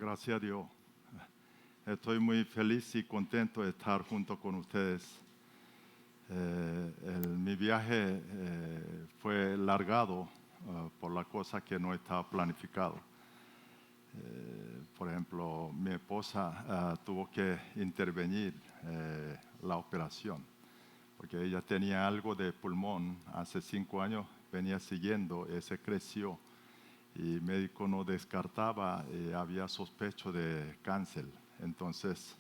Gracias a Dios. Estoy muy feliz y contento de estar junto con ustedes. Mi viaje fue largado por la cosa que no estaba planificado. Por ejemplo, mi esposa tuvo que intervenir la operación, porque ella tenía algo de pulmón. Hace 5 años venía siguiendo, ese creció y el médico no descartaba, había sospecho de cáncer. Entonces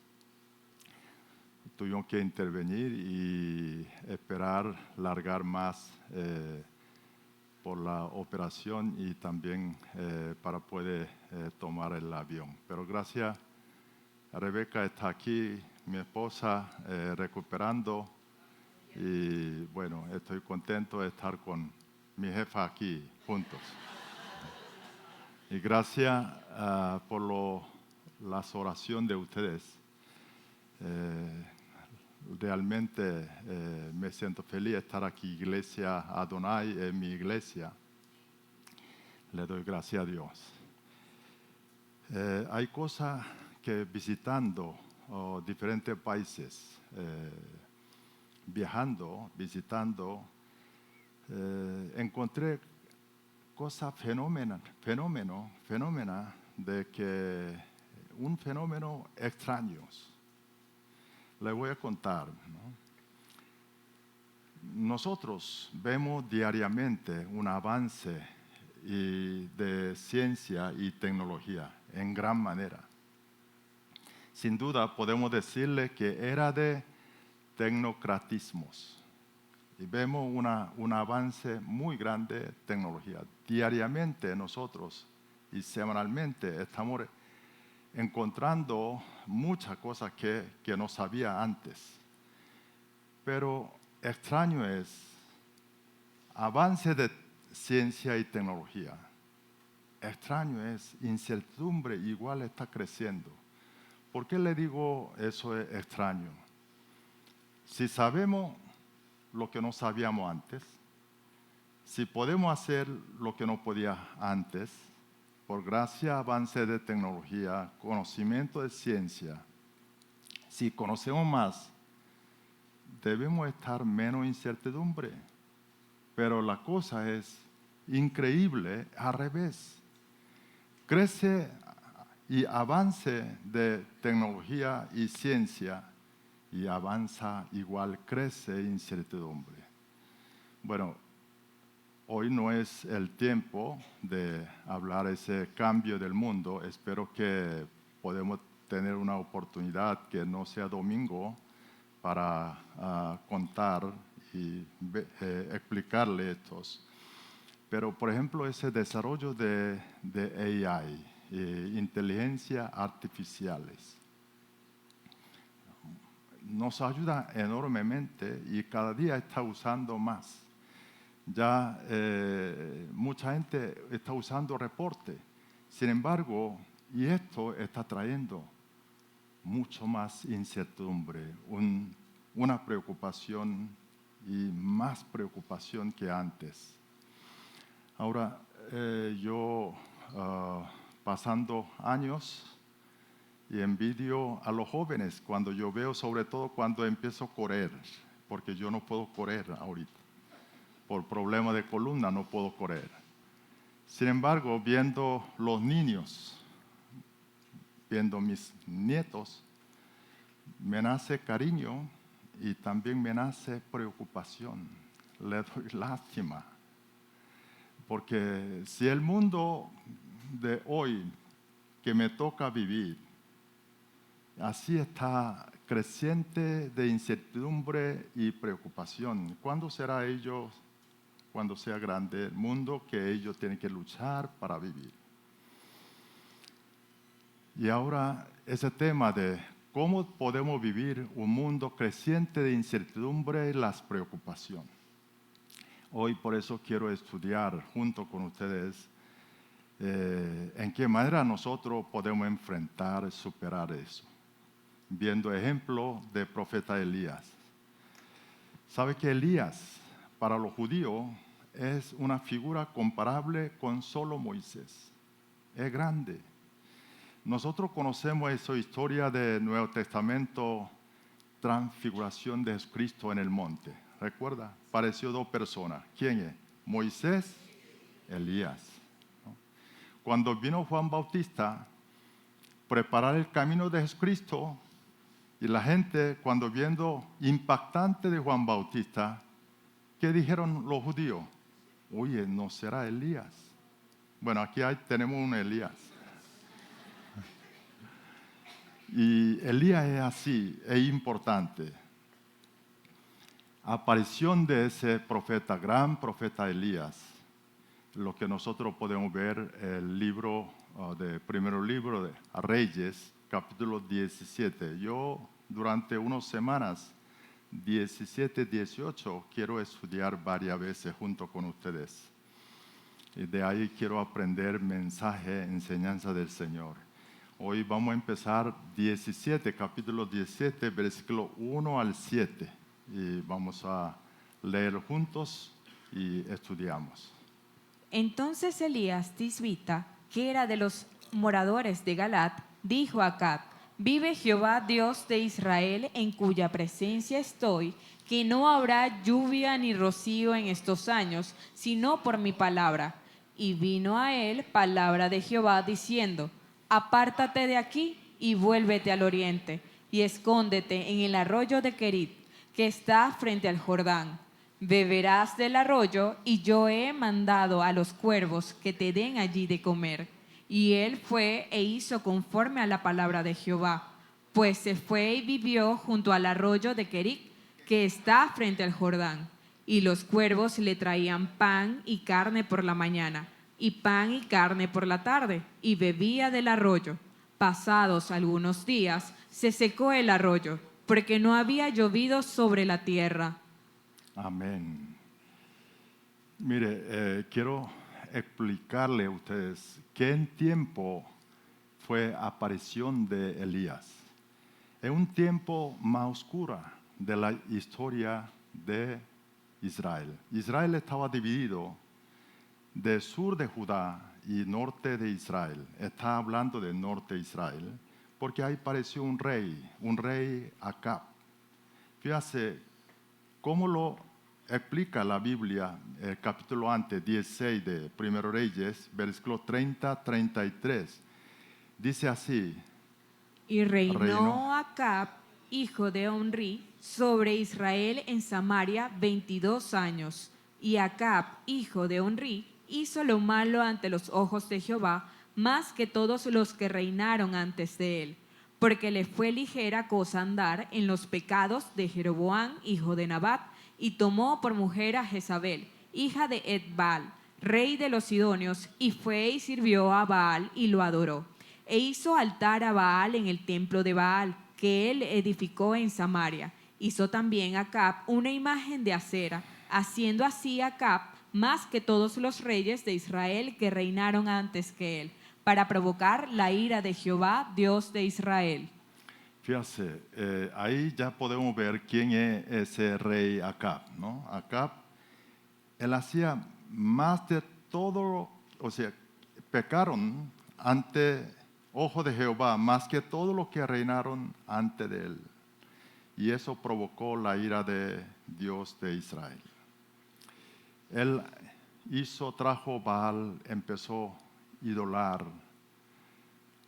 tuvimos que intervenir y esperar largar más por la operación y también para poder tomar el avión. Pero gracias a Rebeca está aquí, mi esposa, recuperando, y bueno, estoy contento de estar con mi jefa aquí juntos. Y gracias por las oraciones de ustedes. Realmente me siento feliz de estar aquí, Iglesia Adonai, en mi iglesia. Le doy gracias a Dios. Hay cosas que visitando diferentes países, viajando, visitando, encontré cosas fenómenos de que un fenómeno extraños. Le voy a contar, ¿no? Nosotros vemos diariamente un avance de ciencia y tecnología en gran manera. Sin duda podemos decirle que era de tecnocratismos. Y vemos un avance muy grande de tecnología. Diariamente nosotros y semanalmente estamos encontrando muchas cosas que no sabía antes. Pero extraño es avance de ciencia y tecnología. Extraño es incertidumbre, igual está creciendo. ¿Por qué le digo eso es extraño? Si sabemos lo que no sabíamos antes, si podemos hacer lo que no podía antes, por gracia, avance de tecnología, conocimiento de ciencia, si conocemos más, debemos estar menos incertidumbre. Pero la cosa es increíble al revés. Crece y avance de tecnología y ciencia, y avanza igual, crece incertidumbre. Bueno, hoy no es el tiempo de hablar ese cambio del mundo. Espero que podamos tener una oportunidad que no sea domingo para contar y explicarle estos. Pero, por ejemplo, ese desarrollo de AI, inteligencia artificiales, nos ayuda enormemente y cada día está usando más. Ya mucha gente está usando reporte. Sin embargo, y esto está trayendo mucho más incertidumbre, una preocupación y más preocupación que antes. Ahora, yo pasando años y envidio a los jóvenes cuando yo veo, sobre todo cuando empiezo a correr, porque yo no puedo correr ahorita. Por problema de columna no puedo correr. Sin embargo, viendo los niños, viendo mis nietos, me nace cariño y también me nace preocupación. Le doy lástima. Porque si el mundo de hoy que me toca vivir, así está creciente de incertidumbre y preocupación, ¿cuándo será ellos, cuando sea grande el mundo, que ellos tienen que luchar para vivir? Y ahora ese tema de cómo podemos vivir un mundo creciente de incertidumbre y las preocupaciones. Hoy por eso quiero estudiar junto con ustedes en qué manera nosotros podemos enfrentar, superar eso. Viendo ejemplo del profeta Elías. ¿Sabe que Elías, para los judíos, es una figura comparable con solo Moisés? Es grande. Nosotros conocemos esa historia del Nuevo Testamento, transfiguración de Jesucristo en el monte. ¿Recuerda? Pareció dos personas. ¿Quién es? Moisés, Elías. ¿No? Cuando vino Juan Bautista, preparar el camino de Jesucristo, y la gente, cuando viendo impactante de Juan Bautista, ¿qué dijeron los judíos? Oye, ¿no será Elías? Bueno, aquí tenemos un Elías. Y Elías es así, es importante. Aparición de ese profeta, gran profeta Elías, lo que nosotros podemos ver el libro primero libro de Reyes, capítulo 17. Yo durante unas semanas, 17, 18, quiero estudiar varias veces junto con ustedes. Y de ahí quiero aprender mensaje, enseñanza del Señor. Hoy vamos a empezar 17, capítulo 17, versículo 1 al 7. Y vamos a leer juntos y estudiamos. Entonces Elías Tisbita, que era de los moradores de Galat, dijo a Acab: vive Jehová Dios de Israel, en cuya presencia estoy, que no habrá lluvia ni rocío en estos años, sino por mi palabra. Y vino a él palabra de Jehová diciendo: apártate de aquí y vuélvete al oriente, y escóndete en el arroyo de Querit, que está frente al Jordán. Beberás del arroyo, y yo he mandado a los cuervos que te den allí de comer. Y él fue e hizo conforme a la palabra de Jehová, pues se fue y vivió junto al arroyo de Querit, que está frente al Jordán. Y los cuervos le traían pan y carne por la mañana, y pan y carne por la tarde, y bebía del arroyo. Pasados algunos días, se secó el arroyo, porque no había llovido sobre la tierra. Amén. Mire, quiero explicarle a ustedes que en tiempo fue aparición de Elías. Es un tiempo más oscuro de la historia de Israel. Israel estaba dividido de sur de Judá y norte de Israel. Está hablando del norte de Israel, porque ahí apareció un rey Acab. Fíjate cómo lo explica la Biblia, el capítulo antes, 16 de Primero Reyes, versículo 30-33. Dice así: Y reinó Acab, hijo de Omri, sobre Israel en Samaria 22 años. Y Acab, hijo de Omri, hizo lo malo ante los ojos de Jehová, más que todos los que reinaron antes de él, porque le fue ligera cosa andar en los pecados de Jeroboam, hijo de Nabat, y tomó por mujer a Jezabel, hija de Etbaal, rey de los Sidonios, y fue y sirvió a Baal y lo adoró. E hizo altar a Baal en el templo de Baal, que él edificó en Samaria. Hizo también Acab una imagen de acera, haciendo así Acab más que todos los reyes de Israel que reinaron antes que él, para provocar la ira de Jehová, Dios de Israel. Fíjate, ahí ya podemos ver quién es ese rey Acab, ¿no? Acab, él hacía más de todo, o sea, pecaron ante ojo de Jehová, más que todos los que reinaron antes de él. Y eso provocó la ira de Dios de Israel. Él trajo Baal, empezó a idolar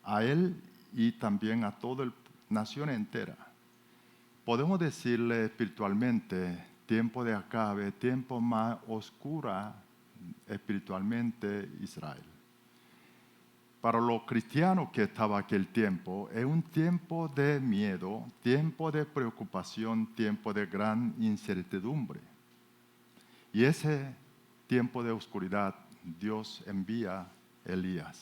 a él y también a toda la nación entera. Podemos decirle espiritualmente, tiempo de Acabe, tiempo más oscura espiritualmente Israel. Para los cristianos que estaba aquel tiempo, es un tiempo de miedo, tiempo de preocupación, tiempo de gran incertidumbre. Y ese tiempo de oscuridad, Dios envía a Elías.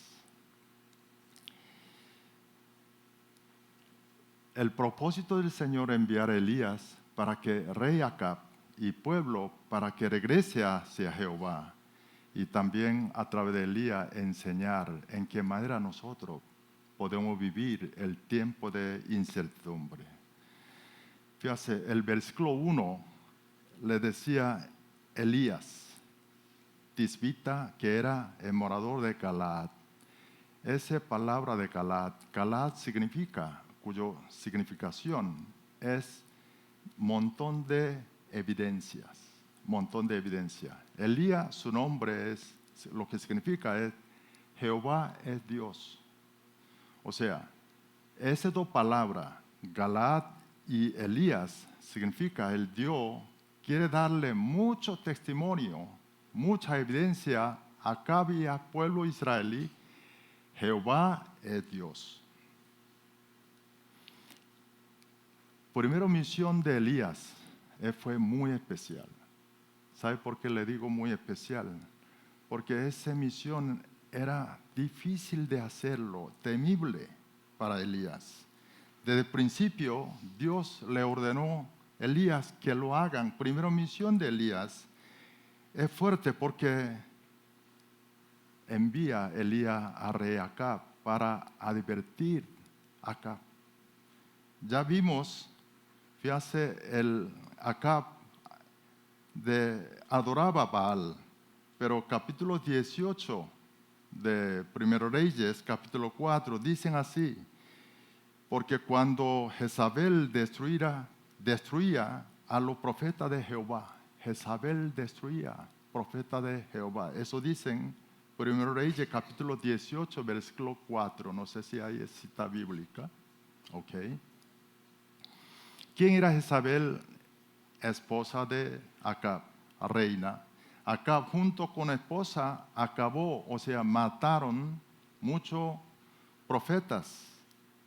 El propósito del Señor enviar a Elías para que rey Acab y pueblo para que regrese hacia Jehová, y también a través de Elías enseñar en qué manera nosotros podemos vivir el tiempo de incertidumbre. Fíjate, el versículo 1 le decía Elías Tisbita, que era el morador de Galaad. esa palabra de Galat, Galat significa, cuyo significación es montón de evidencias, montón de evidencia. Elías, su nombre es, lo que significa es, Jehová es Dios. O sea, esas dos palabras, Galat y Elías, significa el Dios quiere darle mucho testimonio, mucha evidencia a Acab y al pueblo israelí. Jehová es Dios. Primera misión de Elías fue muy especial. ¿Sabe por qué le digo muy especial? Porque esa misión era difícil de hacerlo, temible para Elías. Desde el principio, Dios le ordenó a Elías que lo hagan. Primera misión de Elías es fuerte porque envía a Elías a rey Acab para advertir a Acab. Ya vimos, fíjate, el Acab adoraba a Baal, pero capítulo 18 de Primero Reyes, capítulo 4, dicen así: porque cuando Jezabel destruía a los profetas de Jehová, Jezabel destruía profetas de Jehová. Eso dicen Primero Reyes, capítulo 18, versículo 4. No sé si hay cita bíblica. Ok. ¿Quién era Jezabel? Esposa de Acab, reina. Acab junto con la esposa mataron muchos profetas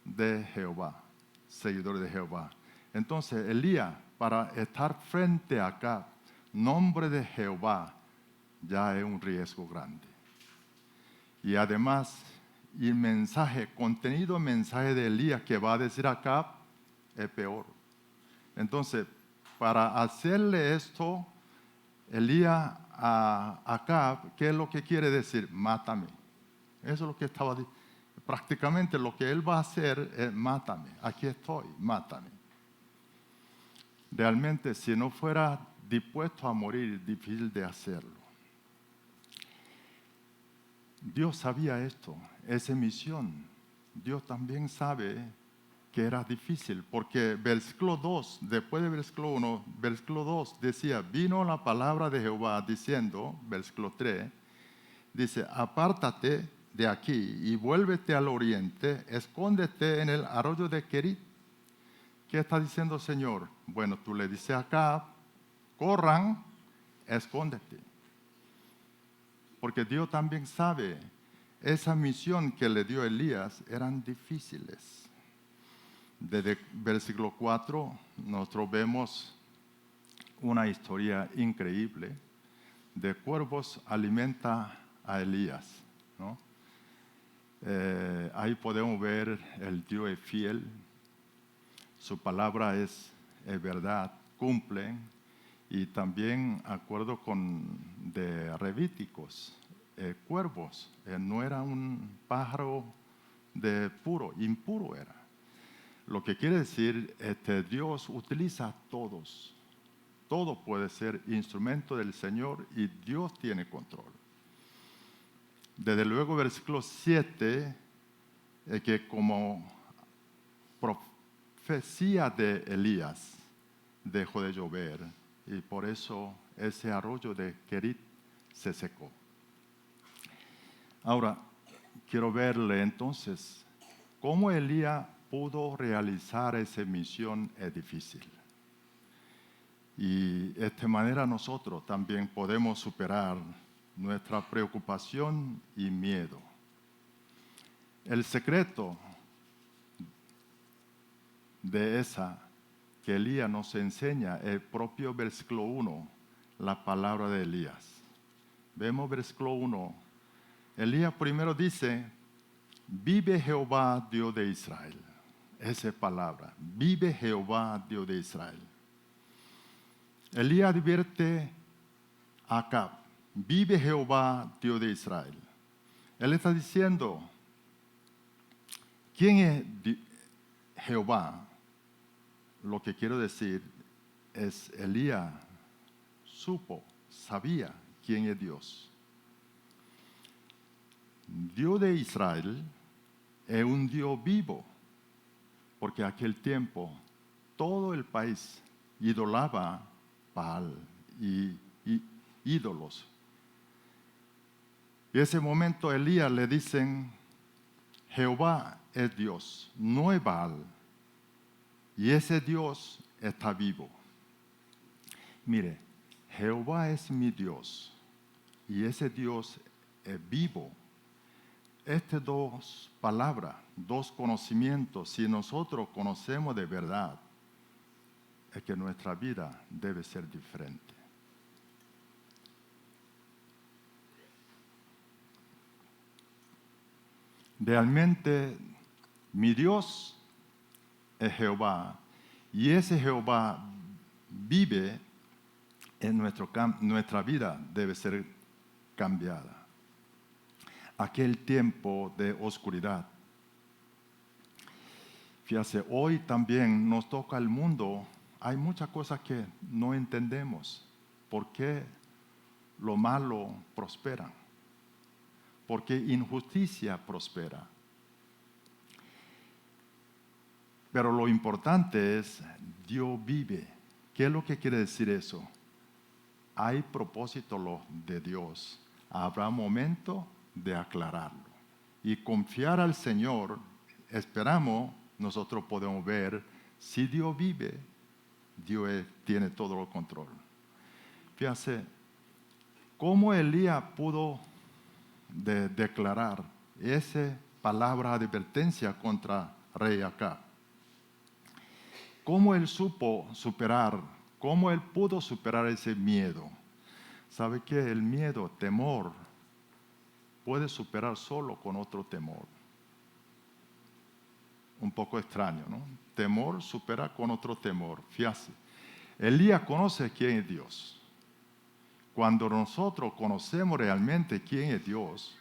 de Jehová, seguidores de Jehová. Entonces Elías, para estar frente a Acab, nombre de Jehová, ya es un riesgo grande. Y además, el contenido del mensaje de Elías que va a decir Acab es peor. Entonces, para hacerle esto, Elías a Acab, ¿qué es lo que quiere decir? Mátame. Eso es lo que estaba diciendo. Prácticamente lo que él va a hacer es mátame. Aquí estoy, mátame. Realmente, si no fuera dispuesto a morir, difícil de hacerlo. Dios sabía esto, esa misión. Dios también sabe que era difícil, porque versículo 2, después de versículo 1, versículo 2 decía: vino la palabra de Jehová diciendo, versículo 3, dice: apártate de aquí y vuélvete al oriente, escóndete en el arroyo de Querit. ¿Qué está diciendo el Señor? Bueno, tú le dices acá: corran, escóndete. Porque Dios también sabe, esa misión que le dio Elías eran difíciles. Desde versículo 4 nosotros vemos una historia increíble de cuervos alimenta a Elías, ¿no? Ahí podemos ver el Dios es fiel, su palabra es verdad, cumple. Y también, acuerdo con de Levíticos, cuervos, no era un pájaro impuro era. Lo que quiere decir, Dios utiliza a todos. Todo puede ser instrumento del Señor y Dios tiene control. Desde luego, versículo 7, que como profecía de Elías dejó de llover y por eso ese arroyo de Querit se secó. Ahora, quiero verle entonces cómo Elías pudo realizar esa misión es difícil. Y de esta manera nosotros también podemos superar nuestra preocupación y miedo. El secreto de esa que Elías nos enseña el propio versículo 1, la palabra de Elías. Vemos versículo 1. Elías primero dice: vive Jehová, Dios de Israel. Esa es palabra. Vive Jehová, Dios de Israel. Elías advierte a Acab: vive Jehová, Dios de Israel. Él está diciendo: ¿quién es Jehová? Lo que quiero decir es, Elías sabía quién es Dios. Dios de Israel es un Dios vivo, porque aquel tiempo todo el país idolaba Baal y ídolos. Y en ese momento Elías le dicen, Jehová es Dios, no es Baal, y ese Dios está vivo. Mire, Jehová es mi Dios, y ese Dios es vivo. Estas dos palabras, dos conocimientos, si nosotros conocemos de verdad, es que nuestra vida debe ser diferente. Realmente mi Dios es Jehová y ese Jehová vive en nuestra vida, debe ser cambiada. Aquel tiempo de oscuridad. Fíjate, hoy también nos toca el mundo. Hay muchas cosas que no entendemos. ¿Por qué lo malo prospera? ¿Por qué injusticia prospera? Pero lo importante es, Dios vive. ¿Qué es lo que quiere decir eso? Hay propósito de Dios. Habrá momento de aclararlo. Y confiar al Señor, esperamos, nosotros podemos ver, si Dios vive, Dios tiene todo el control. Fíjate, cómo Elías pudo declarar esa palabra de advertencia contra rey Acab. Cómo él supo superar, cómo él pudo superar ese miedo. ¿Sabe qué? El miedo, temor, puede superar solo con otro temor. Un poco extraño, ¿no? Temor supera con otro temor. Fíjate, Elías conoce quién es Dios. Cuando nosotros conocemos realmente quién es Dios,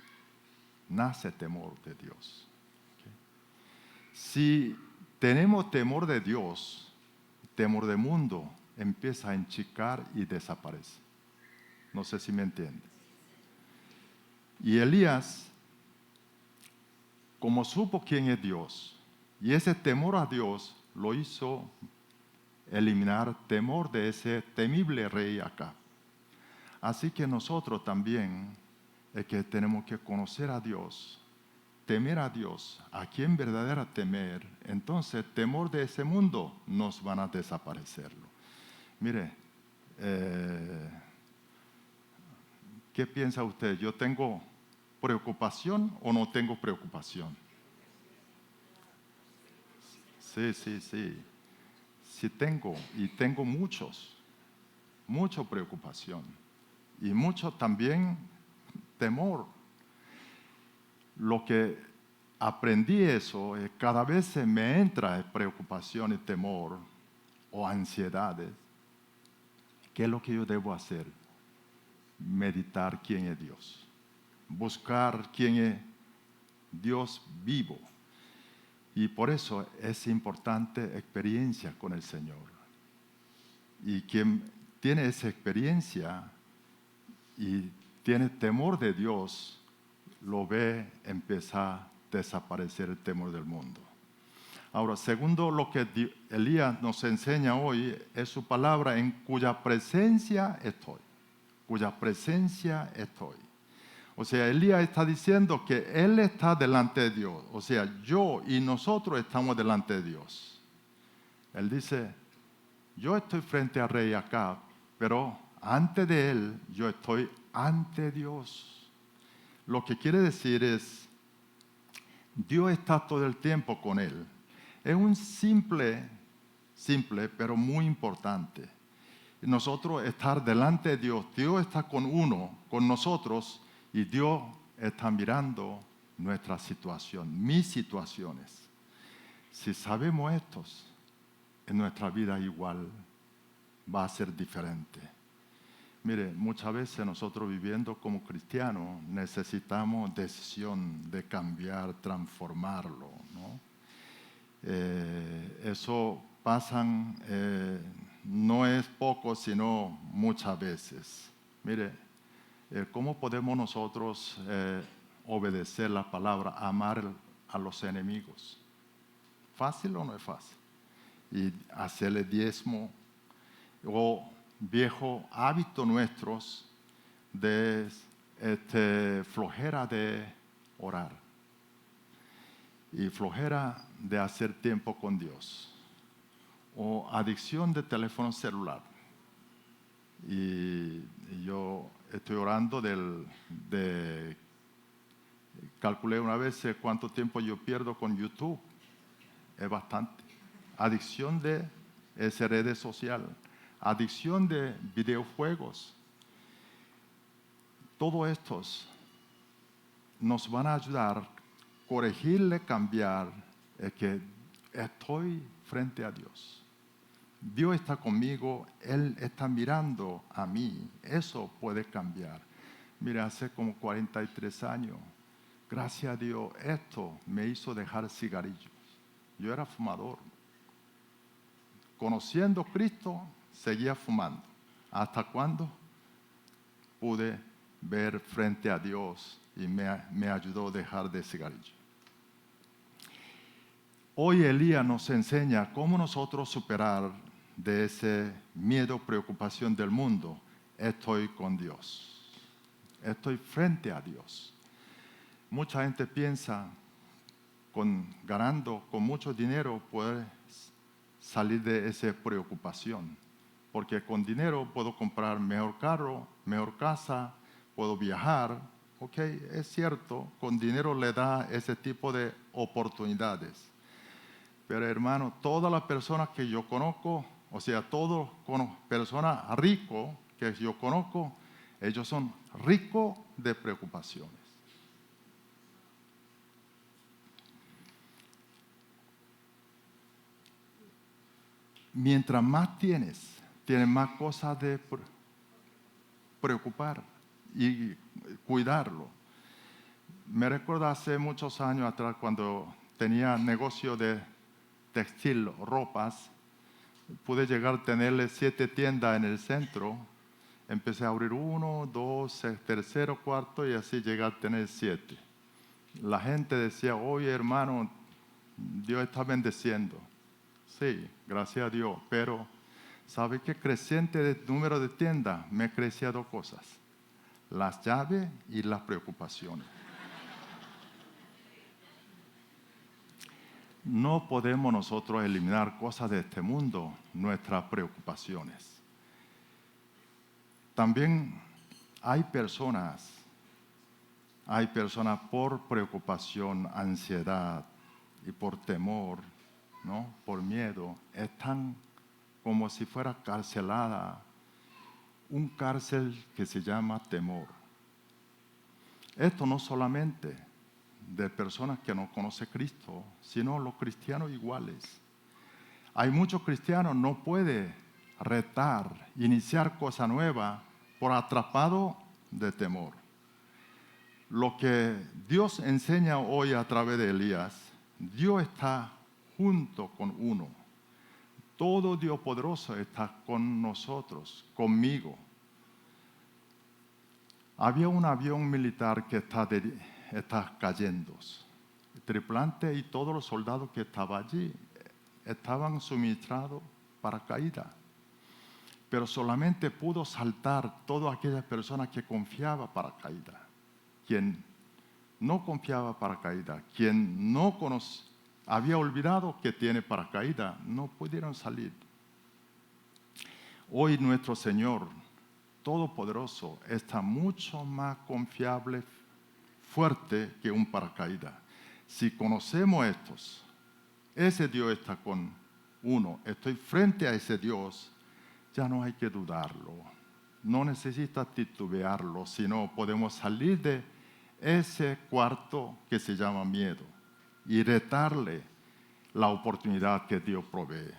nace temor de Dios. ¿Okay? Si tenemos temor de Dios, temor del mundo empieza a enchicar y desaparece. No sé si me entiende. Y Elías, como supo quién es Dios, y ese temor a Dios lo hizo eliminar temor de ese temible rey Acab. Así que nosotros también es que tenemos que conocer a Dios, temer a Dios, a quien verdadera temer. Entonces, temor de ese mundo nos van a desaparecerlo. Mire, ¿qué piensa usted? ¿Yo tengo preocupación o no tengo preocupación? Sí. Sí tengo, y tengo mucha preocupación. Y mucho también temor. Lo que aprendí eso es cada vez se me entra preocupación y temor o ansiedades. ¿Qué es lo que yo debo hacer? Meditar quién es Dios. Buscar quién es Dios vivo. Y por eso es importante experiencia con el Señor. Y quien tiene esa experiencia y tiene temor de Dios, lo ve empezar a desaparecer el temor del mundo. Ahora, segundo lo que Elías nos enseña hoy es su palabra en cuya presencia estoy. Cuya presencia estoy. O sea, Elías está diciendo que él está delante de Dios. O sea, yo y nosotros estamos delante de Dios. Él dice, yo estoy frente al rey Acab, pero antes de él, yo estoy ante Dios. Lo que quiere decir es, Dios está todo el tiempo con él. Es un simple, pero muy importante. Nosotros estar delante de Dios, Dios está con nosotros, y Dios está mirando nuestra situación, mis situaciones. Si sabemos esto, en nuestra vida igual va a ser diferente. Mire, muchas veces nosotros viviendo como cristianos necesitamos decisión de cambiar, transformarlo, ¿no? Eso pasa, no es poco, sino muchas veces. Mire, ¿cómo podemos nosotros obedecer la palabra, amar a los enemigos. ¿Fácil o no es fácil? Y hacerle diezmo o viejos hábitos nuestros de flojera de orar y flojera de hacer tiempo con Dios o adicción de teléfono celular. Y yo estoy orando calculé una vez cuánto tiempo yo pierdo con YouTube. Es bastante. Adicción de esa redes social, adicción de videojuegos. Todos estos nos van a ayudar a corregirle, cambiar, que estoy frente a Dios. Dios está conmigo, Él está mirando a mí. Eso puede cambiar. Mira, hace como 43 años, gracias a Dios, esto me hizo dejar cigarrillos. Yo era fumador. Conociendo a Cristo, seguía fumando. ¿Hasta cuándo? Pude ver frente a Dios y me ayudó a dejar de cigarrillo. Hoy Elías nos enseña cómo nosotros superar de ese miedo, preocupación del mundo. Estoy con Dios. Estoy frente a Dios. Mucha gente piensa ganando con mucho dinero puede salir de esa preocupación. Porque con dinero puedo comprar mejor carro, mejor casa, puedo viajar. Ok, es cierto, con dinero le da ese tipo de oportunidades. Pero hermano, todas las personas que yo conozco, o sea, todas personas ricas que yo conozco, ellos son ricos de preocupaciones. Mientras más tienes más cosas de preocupar y cuidarlo. Me recuerdo hace muchos años atrás cuando tenía negocio de textil, ropas, pude llegar a tenerle 7 tiendas en el centro. Empecé a abrir 1, 2, tercero, cuarto y así llegué a tener 7. La gente decía, oye hermano, Dios está bendeciendo. Sí, gracias a Dios, pero ¿sabe qué? Creciente del número de tiendas me crecía 2 cosas, las llaves y las preocupaciones. No podemos nosotros eliminar cosas de este mundo, nuestras preocupaciones. También hay personas por preocupación, ansiedad y por temor, ¿no? Por miedo, están como si fuera carcelada, un cárcel que se llama temor. Esto no solamente de personas que no conocen a Cristo, sino los cristianos iguales. Hay muchos cristianos no pueden retar, iniciar cosa nueva por atrapado de temor. Lo que Dios enseña hoy a través de Elías, Dios está junto con uno. Todo Dios poderoso está con nosotros, conmigo. Había un avión militar que está cayendo. El tripulante y todos los soldados que estaban allí estaban suministrados para caída. Pero solamente pudo saltar todas aquellas personas que confiaban para caída. Quien no confiaba para caída, quien no había olvidado que tiene paracaídas, no pudieron salir. Hoy nuestro Señor Todopoderoso está mucho más confiable, fuerte que un paracaídas. Si conocemos estos, ese Dios está con uno, estoy frente a ese Dios, ya no hay que dudarlo, no necesita titubearlo, sino podemos salir de ese cuarto que se llama miedo y retarle la oportunidad que Dios provee.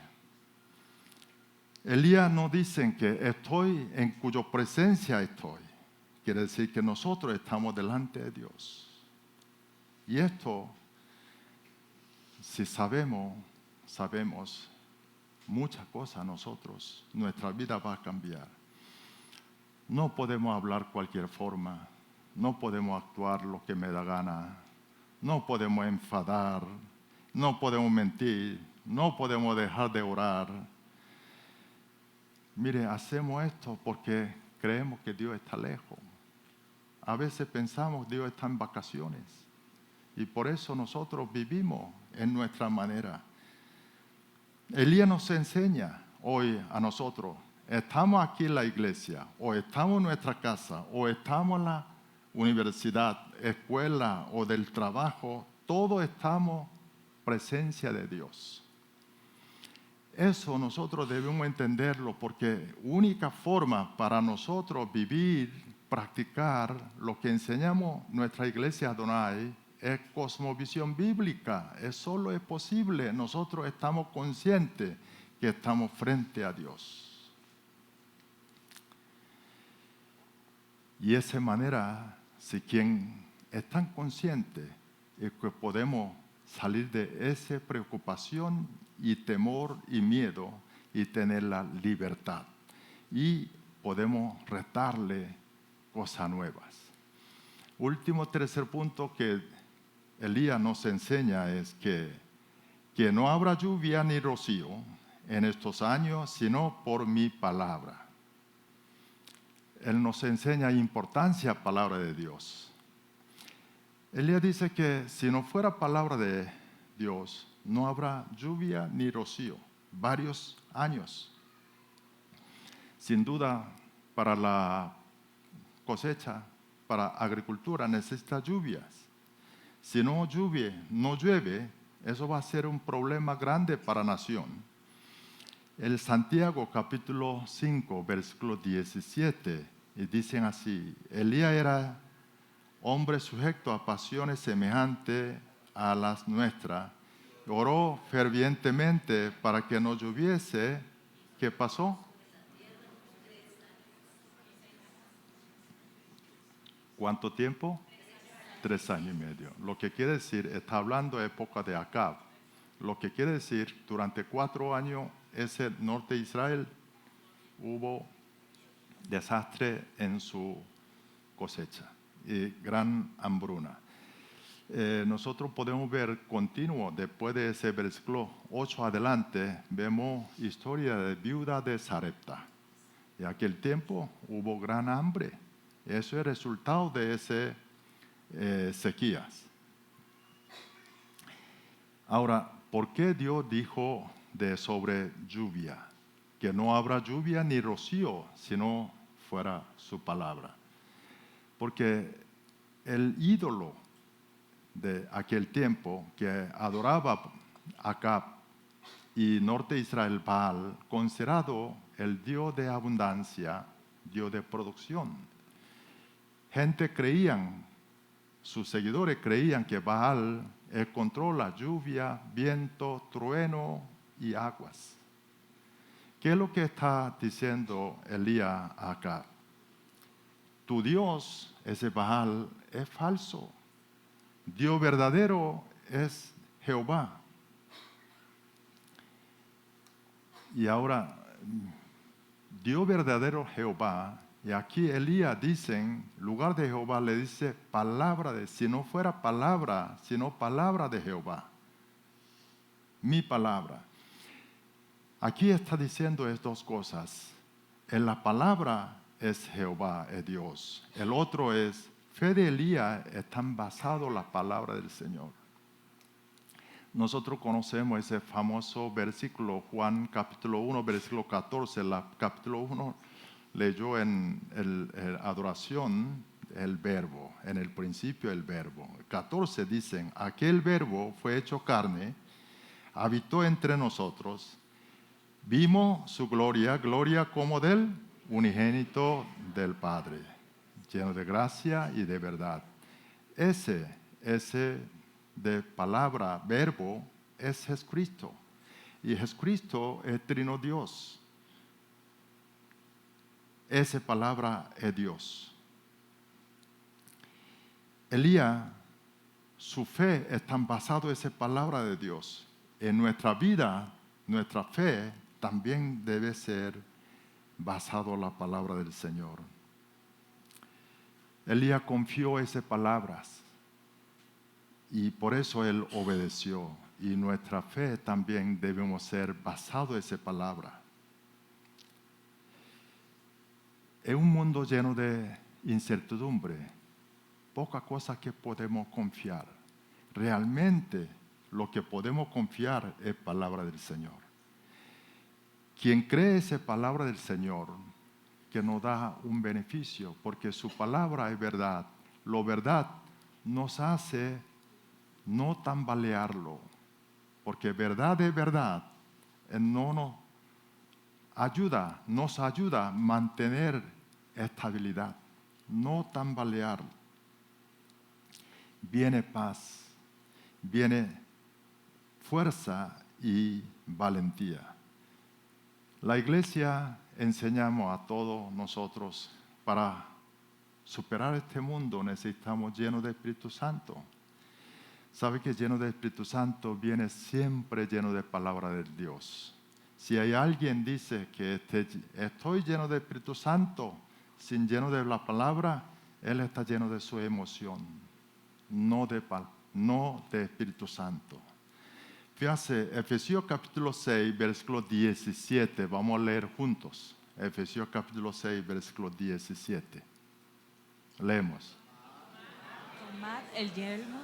Elías nos dice que estoy en cuya presencia estoy. Quiere decir que nosotros estamos delante de Dios. Y esto, si sabemos muchas cosas nosotros, nuestra vida va a cambiar. No podemos hablar cualquier forma, no podemos actuar lo que me da gana, no podemos enfadar, no podemos mentir, no podemos dejar de orar. Mire, hacemos esto porque creemos que Dios está lejos. A veces pensamos que Dios está en vacaciones y por eso nosotros vivimos en nuestra manera. Elías nos enseña hoy a nosotros, estamos aquí en la iglesia, o estamos en nuestra casa, o estamos en la universidad, escuela o del trabajo, todos estamos presencia de Dios. Eso nosotros debemos entenderlo porque única forma para nosotros vivir, practicar lo que enseñamos nuestra iglesia Adonai es cosmovisión bíblica. Solo es posible. Nosotros estamos conscientes que estamos frente a Dios. Y de esa manera, si quien es tan consciente es que podemos salir de esa preocupación y temor y miedo y tener la libertad. Y podemos retarle cosas nuevas. Último tercer punto que Elías nos enseña es que no habrá lluvia ni rocío en estos años, sino por mi palabra. Él nos enseña importancia palabra de Dios. Elías dice que si no fuera palabra de Dios, no habrá lluvia ni rocío, varios años. Sin duda, para la cosecha, para agricultura, necesita lluvias. Si no llueve, eso va a ser un problema grande para la nación. El Santiago capítulo 5, versículo 17, y dicen así, Elías era hombre sujeto a pasiones semejantes a las nuestras, oró fervientemente para que no lloviese. ¿Qué pasó? ¿Cuánto tiempo? 3 años y medio. Lo que quiere decir, está hablando de época de Acab. Lo que quiere decir, durante 4 años, ese norte de Israel hubo desastre en su cosecha y gran hambruna. Nosotros podemos ver continuo, después de ese versículo 8 adelante, vemos historia de viuda de Sarepta. En aquel tiempo hubo gran hambre. Eso es el resultado de ese sequías. Ahora, ¿por qué Dios dijo sobre lluvia? Que no habrá lluvia ni rocío si no fuera su palabra. Porque el ídolo de aquel tiempo que adoraba Acab y norte de Israel, Baal, considerado el Dios de abundancia, Dios de producción. Sus seguidores creían que Baal controla lluvia, viento, trueno y aguas. ¿Qué es lo que está diciendo Elías acá? Tu Dios, ese Baal, es falso. Dios verdadero es Jehová. Y ahora, Dios verdadero Jehová, y aquí Elías dice, en lugar de Jehová le dice si no fuera palabra, sino palabra de Jehová. Mi palabra. Aquí está diciendo estas dos cosas. En la palabra es Jehová, es Dios. El otro es, fe de Elías están basado en la palabra del Señor. Nosotros conocemos ese famoso versículo, Juan capítulo 1, versículo 14. Capítulo 1 leyó en adoración el verbo, en el principio el verbo. 14 dicen, aquel verbo fue hecho carne, habitó entre nosotros, vimos su gloria, gloria como del unigénito del Padre, lleno de gracia y de verdad. Ese de palabra, verbo, es Jesucristo. Y Jesucristo es Trino Dios. Esa palabra es Dios. Elías, su fe está basada en esa palabra de Dios. En nuestra vida, nuestra fe también debe ser basada en la palabra del Señor. Elías confió en esas palabras y por eso él obedeció. Y nuestra fe también debemos ser basado en esa palabra. En un mundo lleno de incertidumbre, poca cosa que podemos confiar. Realmente lo que podemos confiar es palabra del Señor. Quien cree esa palabra del Señor, que nos da un beneficio, porque su palabra es verdad. Lo verdad nos hace no tambalearlo, porque verdad es verdad. Nos ayuda a mantener estabilidad, no tambalear. Viene paz, viene fuerza y valentía. La iglesia enseñamos a todos nosotros, para superar este mundo necesitamos llenos de Espíritu Santo. ¿Sabe que lleno de Espíritu Santo viene siempre lleno de palabra de Dios? Si hay alguien dice que estoy lleno de Espíritu Santo, sin lleno de la palabra, él está lleno de su emoción, no de Espíritu Santo. Fíjate, Efesios capítulo 6, versículo 17, vamos a leer juntos. Efesios capítulo 6, versículo 17. Leemos. Tomad el yelmo,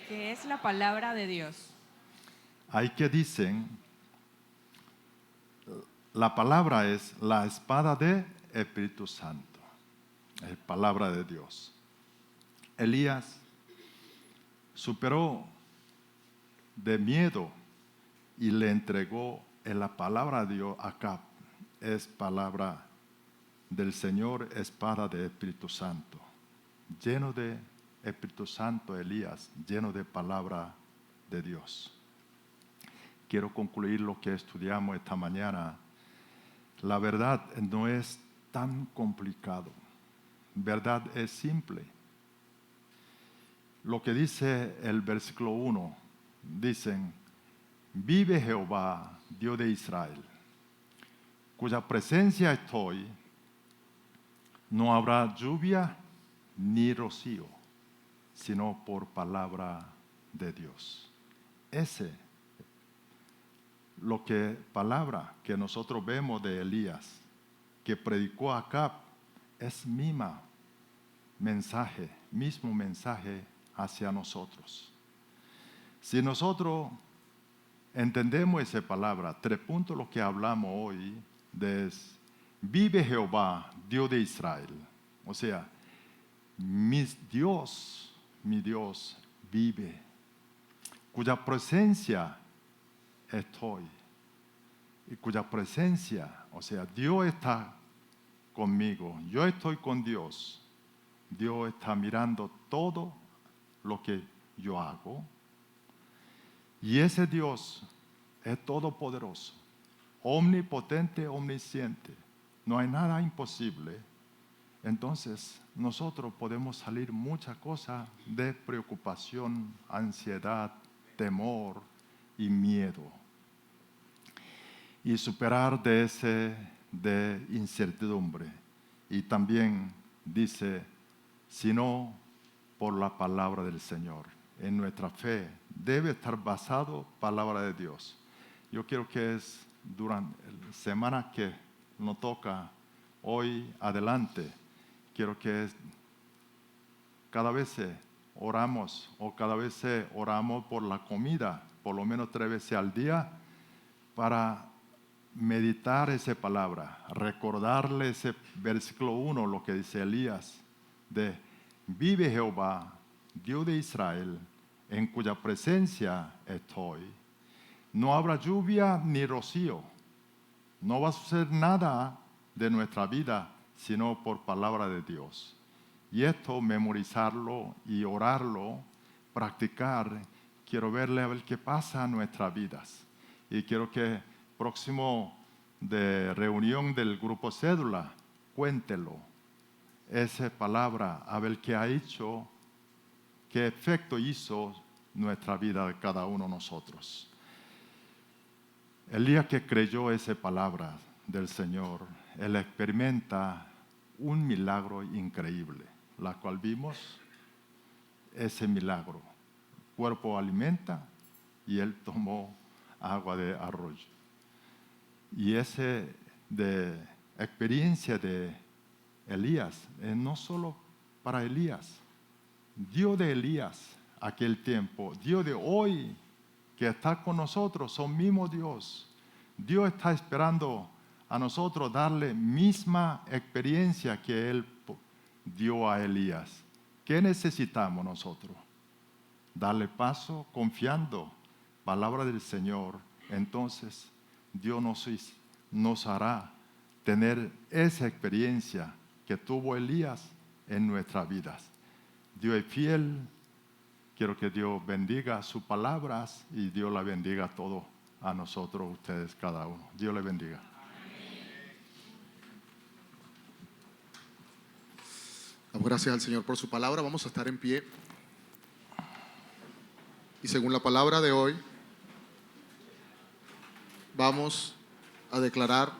que es la palabra de Dios. Hay que dicen, la palabra es la espada de Espíritu Santo, es palabra de Dios. Elías superó de miedo y le entregó en la palabra de Dios a Acab. Es palabra del Señor, espada de Espíritu Santo. Lleno de Espíritu Santo, Elías, lleno de palabra de Dios. Quiero concluir lo que estudiamos esta mañana. La verdad no es tan complicado. Verdad es simple. Lo que dice el versículo 1, dicen, vive Jehová, Dios de Israel, cuya presencia estoy, no habrá lluvia ni rocío, sino por palabra de Dios. Palabra que nosotros vemos de Elías, que predicó a Acab, es mismo mensaje hacia nosotros. Si nosotros entendemos esa palabra, 3 puntos lo que hablamos hoy, vive Jehová, Dios de Israel. O sea, mi Dios vive, cuya presencia estoy. Y cuya presencia, o sea, Dios está conmigo, yo estoy con Dios. Dios está mirando todo lo que yo hago. Y ese Dios es todopoderoso, omnipotente, omnisciente. No hay nada imposible. Entonces, nosotros podemos salir muchas cosas de preocupación, ansiedad, temor y miedo. Y superar de incertidumbre. Y también dice, sino por la palabra del Señor. En nuestra fe debe estar basado en palabra de Dios. Yo quiero que durante la semana que nos toca hoy adelante, quiero que cada vez oramos por la comida, por lo menos 3 veces al día, para meditar esa palabra, recordarle ese versículo 1, lo que dice Elías, de vive Jehová, Dios de Israel, en cuya presencia estoy. No habrá lluvia ni rocío. No va a suceder nada de nuestra vida, sino por palabra de Dios. Y esto, memorizarlo y orarlo, practicar, quiero verle a ver qué pasa en nuestras vidas. Y quiero que próximo de reunión del grupo Cédula, cuéntelo. Esa palabra, a ver qué ha hecho, qué efecto hizo nuestra vida de cada uno de nosotros. El día que creyó esa palabra del Señor, él experimenta un milagro increíble, la cual vimos ese milagro. El cuerpo alimenta y él tomó agua de arroyo. Y esa experiencia de Elías, no solo para Elías, Dios de Elías aquel tiempo, Dios de hoy que está con nosotros, son mismo Dios. Dios está esperando a nosotros darle misma experiencia que Él dio a Elías. ¿Qué necesitamos nosotros? Darle paso confiando, palabra del Señor. Entonces Dios nos hará tener esa experiencia que tuvo Elías en nuestras vidas. Dios es fiel. Quiero que Dios bendiga sus palabras y Dios la bendiga a todos, a nosotros, ustedes, cada uno. Dios le bendiga. Damos gracias al Señor por su palabra. Vamos a estar en pie. Y según la palabra de hoy, vamos a declarar